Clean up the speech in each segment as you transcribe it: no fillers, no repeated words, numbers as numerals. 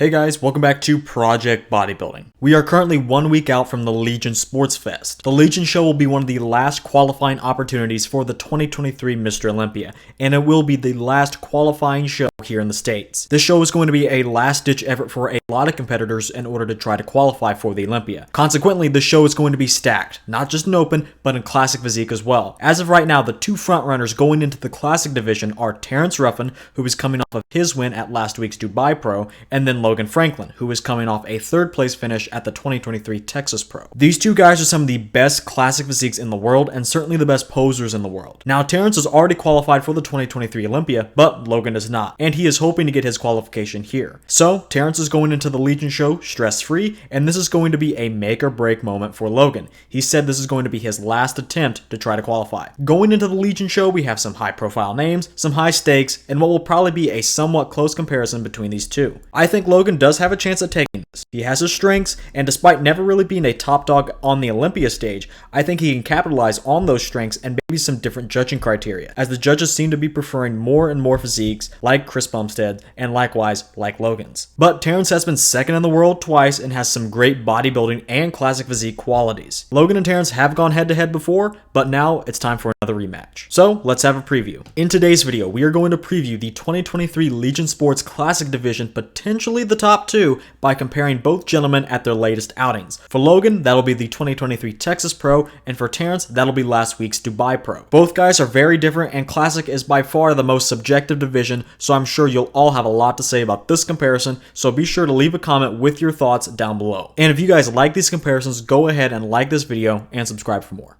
Hey guys, welcome back to Project Bodybuilding. We are currently 1 week out from the Legion Sports Fest. The Legion show will be one of the last qualifying opportunities for the 2023 Mr. Olympia, and it will be the last qualifying show here in the States. This show is going to be a last-ditch effort for a lot of competitors in order to try to qualify for the Olympia. Consequently, the show is going to be stacked, not just in open, but in classic physique as well. As of right now, the two frontrunners going into the classic division are Terrence Ruffin, who is coming off of his win at last week's Dubai Pro, and then Logan Franklin, who is coming off a third place finish at the 2023 Texas Pro. These two guys are some of the best classic physiques in the world and certainly the best posers in the world. Now, Terrence is already qualified for the 2023 Olympia, but Logan is not, and he is hoping to get his qualification here. So, Terrence is going into the Legion show stress-free, and this is going to be a make-or-break moment for Logan. He said this is going to be his last attempt to try to qualify. Going into the Legion show, we have some high-profile names, some high stakes, and what will probably be a somewhat close comparison between these two. I think Logan does have a chance at taking this. He has his strengths, and despite never really being a top dog on the Olympia stage, I think he can capitalize on those strengths and maybe some different judging criteria, as the judges seem to be preferring more and more physiques like Chris Bumstead and likewise like Logan's. But Terrence has been second in the world twice and has some great bodybuilding and classic physique qualities. Logan and Terrence have gone head to head before, but now it's time for another rematch. So let's have a preview. In today's video, we are going to preview the 2023 Legion Sports Classic Division, potentially the top two, by comparing both gentlemen at their latest outings. For Logan, that'll be the 2023 Texas Pro, and for Terrence, that'll be last week's Dubai Pro. Both guys are very different, and Classic is by far the most subjective division, so I'm sure you'll all have a lot to say about this comparison, so be sure to leave a comment with your thoughts down below. And if you guys like these comparisons, go ahead and like this video and subscribe for more.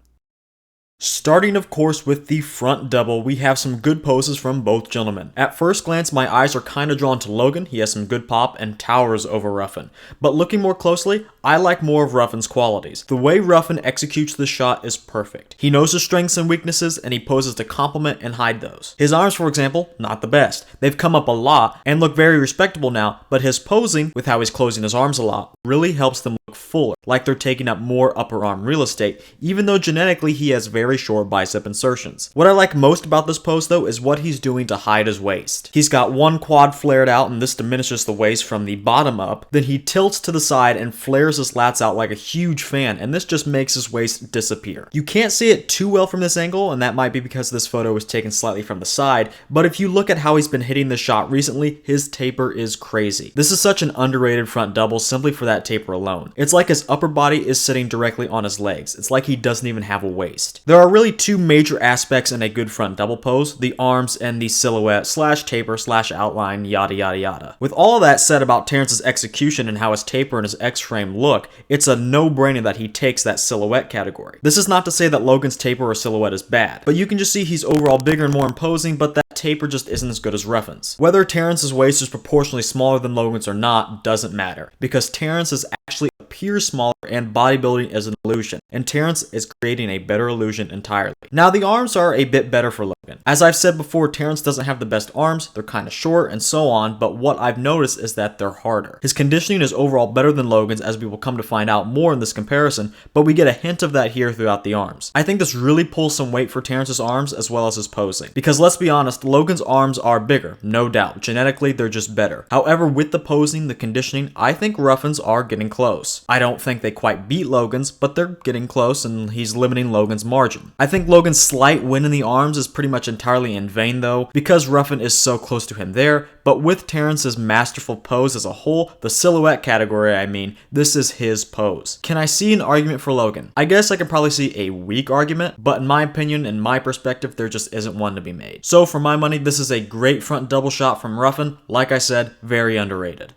Starting, of course, with the front double, we have some good poses from both gentlemen. At first glance, my eyes are kind of drawn to Logan. He has some good pop and towers over Ruffin. But looking more closely, I like more of Ruffin's qualities. The way Ruffin executes this shot is perfect. He knows his strengths and weaknesses, and he poses to complement and hide those. His arms, for example, not the best. They've come up a lot and look very respectable now, but his posing, with how he's closing his arms a lot, really helps them look fuller, like they're taking up more upper arm real estate, even though genetically he has very short bicep insertions. What I like most about this pose though is what he's doing to hide his waist. He's got one quad flared out, and this diminishes the waist from the bottom up. Then he tilts to the side and flares his lats out like a huge fan, and this just makes his waist disappear. You can't see it too well from this angle, and that might be because this photo was taken slightly from the side, but if you look at how he's been hitting this shot recently, his taper is crazy. This is such an underrated front double simply for that taper alone. It's like his upper body is sitting directly on his legs. It's like he doesn't even have a waist. There are really two major aspects in a good front double pose: the arms and the silhouette slash taper slash outline, yada yada yada. With all of that said about Terrence's execution and how his taper and his X-frame look, it's a no-brainer that he takes that silhouette category. This is not to say that Logan's taper or silhouette is bad, but you can just see he's overall bigger and more imposing, but that taper just isn't as good as Ruffin's. Whether Terrence's waist is proportionally smaller than Logan's or not doesn't matter, because Terrence is actually appears smaller and bodybuilding is an illusion, and Terrence is creating a better illusion entirely. Now, the arms are a bit better for Logan. As I've said before, Terrence doesn't have the best arms, they're kind of short and so on, but what I've noticed is that they're harder. His conditioning is overall better than Logan's, as we will come to find out more in this comparison, but we get a hint of that here throughout the arms. I think this really pulls some weight for Terrence's arms as well as his posing, because let's be honest, Logan's arms are bigger, no doubt. Genetically, they're just better. However, with the posing, the conditioning, I think Ruffin's are getting close. I don't think they quite beat Logan's, but they're getting close, and he's limiting Logan's margin. I think Logan's slight win in the arms is pretty much entirely in vain though, because Ruffin is so close to him there, but with Terrence's masterful pose as a whole, the silhouette category I mean, this is his pose. Can I see an argument for Logan? I guess I can probably see a weak argument, but in my opinion, in my perspective, there just isn't one to be made. So for my money, this is a great front double shot from Ruffin. Like I said, very underrated.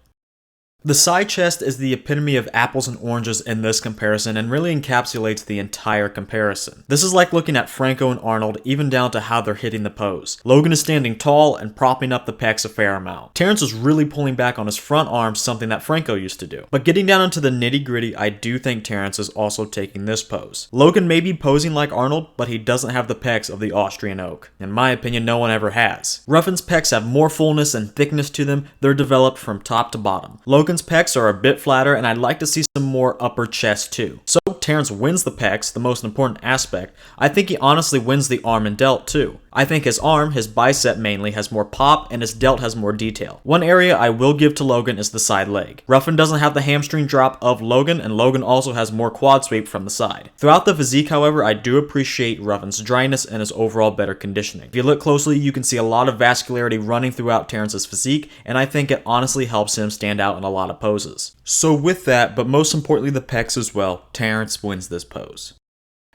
The side chest is the epitome of apples and oranges in this comparison and really encapsulates the entire comparison. This is like looking at Franco and Arnold, even down to how they're hitting the pose. Logan is standing tall and propping up the pecs a fair amount. Terrence is really pulling back on his front arms, something that Franco used to do. But getting down into the nitty gritty, I do think Terrence is also taking this pose. Logan may be posing like Arnold, but he doesn't have the pecs of the Austrian oak. In my opinion, no one ever has. Ruffin's pecs have more fullness and thickness to them. They're developed from top to bottom. Logan's pecs are a bit flatter, and I'd like to see some more upper chest too. So Terrence wins the pecs, the most important aspect. I think he honestly wins the arm and delt too. I think his arm, his bicep mainly, has more pop and his delt has more detail. One area I will give to Logan is the side leg. Ruffin doesn't have the hamstring drop of Logan, and Logan also has more quad sweep from the side. Throughout the physique, however, I do appreciate Ruffin's dryness and his overall better conditioning. If you look closely, you can see a lot of vascularity running throughout Terrence's physique, and I think it honestly helps him stand out in a lot of poses. So with that, but most importantly the pecs as well, Terrence wins this pose.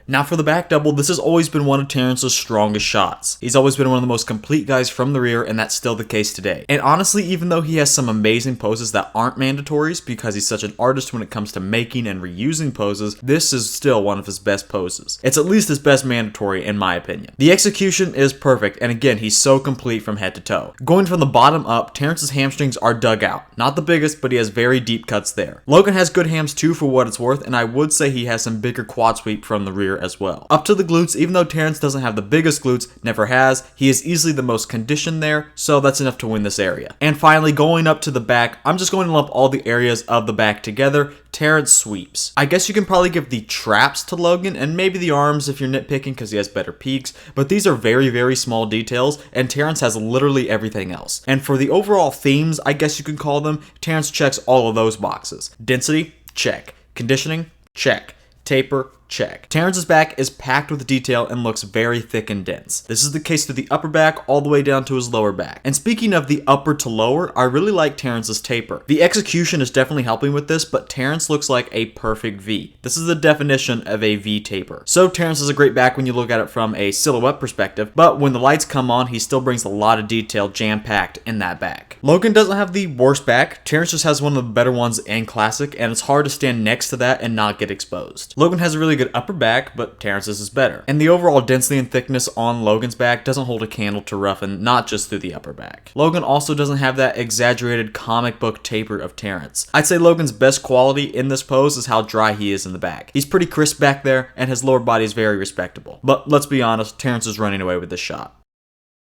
Now for the back double, this has always been one of Terrence's strongest shots. He's always been one of the most complete guys from the rear, and that's still the case today. And honestly, even though he has some amazing poses that aren't mandatories because he's such an artist when it comes to making and reusing poses, this is still one of his best poses. It's at least his best mandatory in my opinion. The execution is perfect, and again, he's so complete from head to toe. Going from the bottom up, Terrence's hamstrings are dug out. Not the biggest, but he has very deep cuts there. Logan has good hams too for what it's worth, and I would say he has some bigger quad sweep from the rear as well. Up to the glutes, even though Terrence doesn't have the biggest glutes, never has, he is easily the most conditioned there, so that's enough to win this area. And finally, going up to the back, I'm just going to lump all the areas of the back together. Terrence sweeps. I guess you can probably give the traps to Logan and maybe the arms if you're nitpicking because he has better peaks, but these are very, very small details, and Terrence has literally everything else. And for the overall themes, I guess you could call them, Terrence checks all of those boxes. Density, check. Conditioning, check. Taper, check. Terrence's back is packed with detail and looks very thick and dense. This is the case through the upper back all the way down to his lower back. And speaking of the upper to lower, I really like Terrence's taper. The execution is definitely helping with this, but Terrence looks like a perfect V. This is the definition of a V taper. So Terrence has a great back when you look at it from a silhouette perspective, but when the lights come on, he still brings a lot of detail jam-packed in that back. Logan doesn't have the worst back. Terrence just has one of the better ones in Classic, and it's hard to stand next to that and not get exposed. Logan has a really good upper back, but Terrence's is better. And the overall density and thickness on Logan's back doesn't hold a candle to Ruffin, not just through the upper back. Logan also doesn't have that exaggerated comic book taper of Terrence. I'd say Logan's best quality in this pose is how dry he is in the back. He's pretty crisp back there, and his lower body is very respectable. But let's be honest, Terrence is running away with this shot.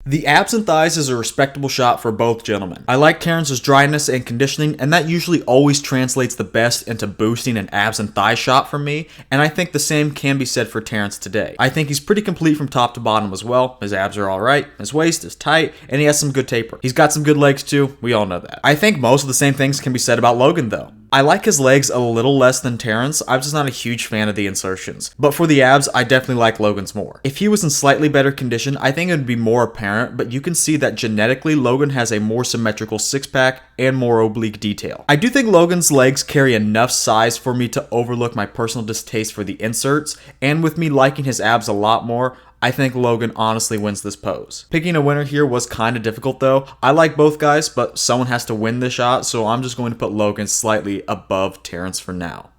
The abs and thighs is a respectable shot for both gentlemen. I like Terrence's dryness and conditioning, and that usually always translates the best into boosting an abs and thigh shot for me, and I think the same can be said for Terrence today. I think he's pretty complete from top to bottom as well. His abs are alright, his waist is tight, and he has some good taper. He's got some good legs too, we all know that. I think most of the same things can be said about Logan though. I like his legs a little less than Terrence, I'm just not a huge fan of the insertions. But for the abs, I definitely like Logan's more. If he was in slightly better condition, I think it would be more apparent, but you can see that genetically, Logan has a more symmetrical six-pack and more oblique detail. I do think Logan's legs carry enough size for me to overlook my personal distaste for the inserts, and with me liking his abs a lot more, I think Logan honestly wins this pose. Picking a winner here was kind of difficult though. I like both guys, but someone has to win this shot, so I'm just going to put Logan slightly above Terrence for now.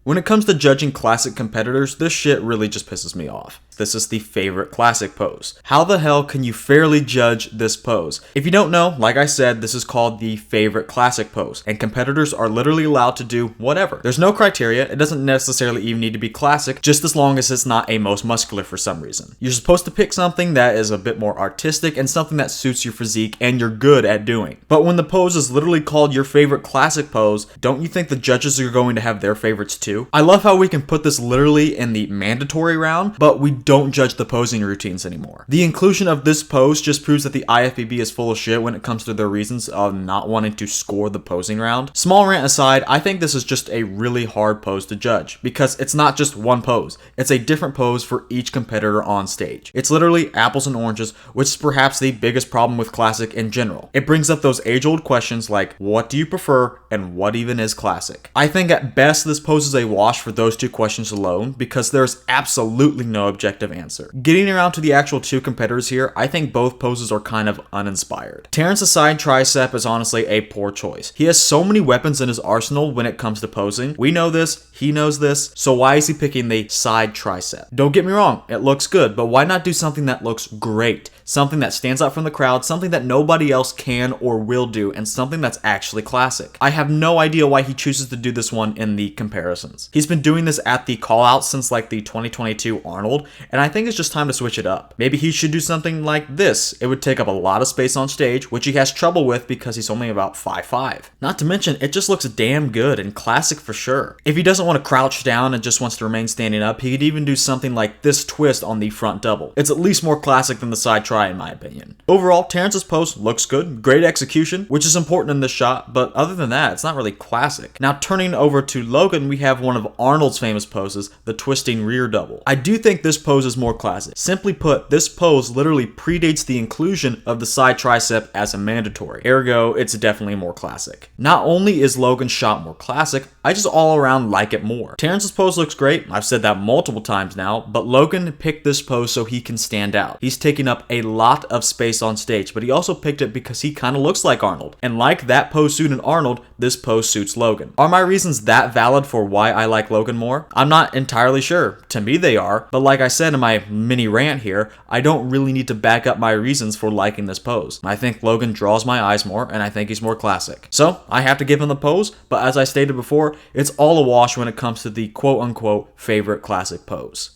When it comes to judging classic competitors, this shit really just pisses me off. This is the favorite classic pose. How the hell can you fairly judge this pose? If you don't know, like I said, this is called the favorite classic pose, and competitors are literally allowed to do whatever. There's no criteria, it doesn't necessarily even need to be classic, just as long as it's not a most muscular for some reason. You're supposed to pick something that is a bit more artistic and something that suits your physique and you're good at doing. But when the pose is literally called your favorite classic pose, don't you think the judges are going to have their favorites too? I love how we can put this literally in the mandatory round, but we don't judge the posing routines anymore. The inclusion of this pose just proves that the IFBB is full of shit when it comes to their reasons of not wanting to score the posing round. Small rant aside, I think this is just a really hard pose to judge because it's not just one pose. It's a different pose for each competitor on stage. It's literally apples and oranges, which is perhaps the biggest problem with classic in general. It brings up those age-old questions like, what do you prefer and what even is classic? I think at best this pose is a wash for those two questions alone because there's absolutely no objective answer. Getting around to the actual two competitors here, I think both poses are kind of uninspired. Terrence's side tricep is honestly a poor choice. He has so many weapons in his arsenal when it comes to posing. We know this, he knows this, so why is he picking the side tricep? Don't get me wrong, it looks good, but why not do something that looks great? Something that stands out from the crowd, something that nobody else can or will do, and something that's actually classic. I have no idea why he chooses to do this one in the comparison. comparisons. He's been doing this at the call-out since like the 2022 Arnold, and I think it's just time to switch it up. Maybe he should do something like this. It would take up a lot of space on stage, which he has trouble with because he's only about 5'5". Not to mention, it just looks damn good and classic for sure. If he doesn't want to crouch down and just wants to remain standing up, he could even do something like this twist on the front double. It's at least more classic than the side try in my opinion. Overall, Terrence's pose looks good, great execution, which is important in this shot, but other than that, it's not really classic. Now turning over to Logan, we have one of Arnold's famous poses, the twisting rear double. I do think this pose is more classic. Simply put, this pose literally predates the inclusion of the side tricep as a mandatory. Ergo, it's definitely more classic. Not only is Logan's shot more classic, I just all around like it more. Terrence's pose looks great, I've said that multiple times now, but Logan picked this pose so he can stand out. He's taking up a lot of space on stage, but he also picked it because he kind of looks like Arnold. And like that pose suited Arnold, this pose suits Logan. Are my reasons that valid for why I like Logan more? I'm not entirely sure. To me they are, but like I said in my mini rant here, I don't really need to back up my reasons for liking this pose. I think Logan draws my eyes more, and I think he's more classic. So I have to give him the pose, but as I stated before, it's all a wash when it comes to the quote-unquote favorite classic pose.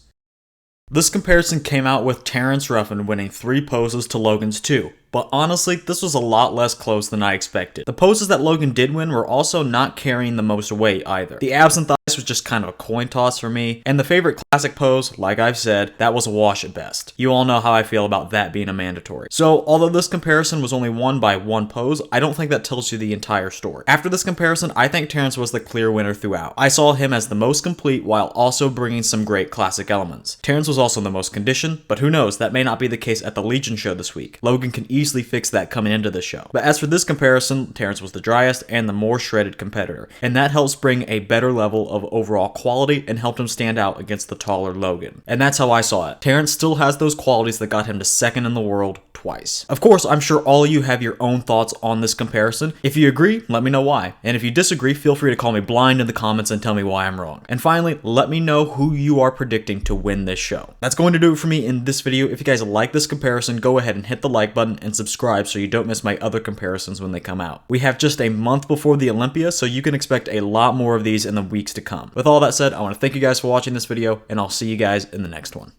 This comparison came out with Terrence Ruffin winning 3 poses to Logan's 2. But honestly, this was a lot less close than I expected. The poses that Logan did win were also not carrying the most weight either. The abs and thighs was just kind of a coin toss for me, and the favorite classic pose, like I've said, that was a wash at best. You all know how I feel about that being a mandatory. So, although this comparison was only won by one pose, I don't think that tells you the entire story. After this comparison, I think Terrence was the clear winner throughout. I saw him as the most complete while also bringing some great classic elements. Terrence was also the most conditioned, but who knows, that may not be the case at the Legion show this week. Logan can easily fix that coming into the show. But as for this comparison, Terrence was the driest and the more shredded competitor, and that helps bring a better level of overall quality and helped him stand out against the taller Logan. And that's how I saw it. Terrence still has those qualities that got him to second in the world twice. Of course, I'm sure all of you have your own thoughts on this comparison. If you agree, let me know why. And if you disagree, feel free to call me blind in the comments and tell me why I'm wrong. And finally, let me know who you are predicting to win this show. That's going to do it for me in this video. If you guys like this comparison, go ahead and hit the like button and subscribe so you don't miss my other comparisons when they come out. We have just a month before the Olympia, so you can expect a lot more of these in the weeks to come. With all that said, I want to thank you guys for watching this video, and I'll see you guys in the next one.